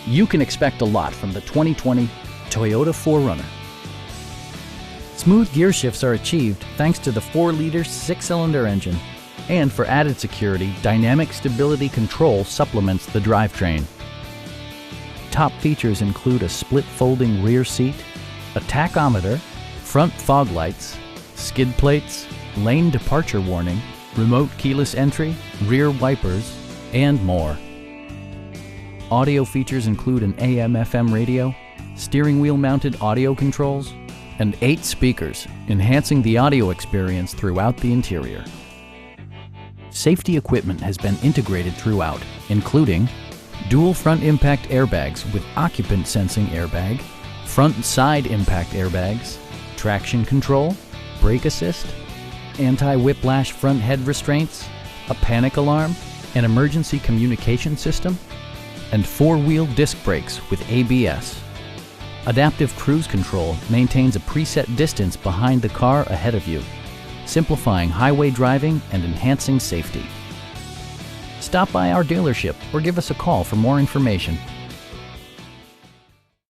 You can expect a lot from the 2020 Toyota 4Runner. Smooth gear shifts are achieved thanks to the 4-liter 6-cylinder engine. And for added security, dynamic stability control supplements the drivetrain. Top features include a split folding rear seat, a tachometer, front fog lights, skid plates, lane departure warning, remote keyless entry, rear wipers, and more. Audio features include an AM/FM radio, steering wheel mounted audio controls, and 8 speakers, enhancing the audio experience throughout the interior. Safety equipment has been integrated throughout, including dual front impact airbags with occupant sensing airbag, front and side impact airbags, traction control, brake assist, anti-whiplash front head restraints, a panic alarm, an emergency communication system, and 4-wheel disc brakes with ABS. Adaptive Cruise Control maintains a preset distance behind the car ahead of you, simplifying highway driving and enhancing safety. Stop by our dealership or give us a call for more information.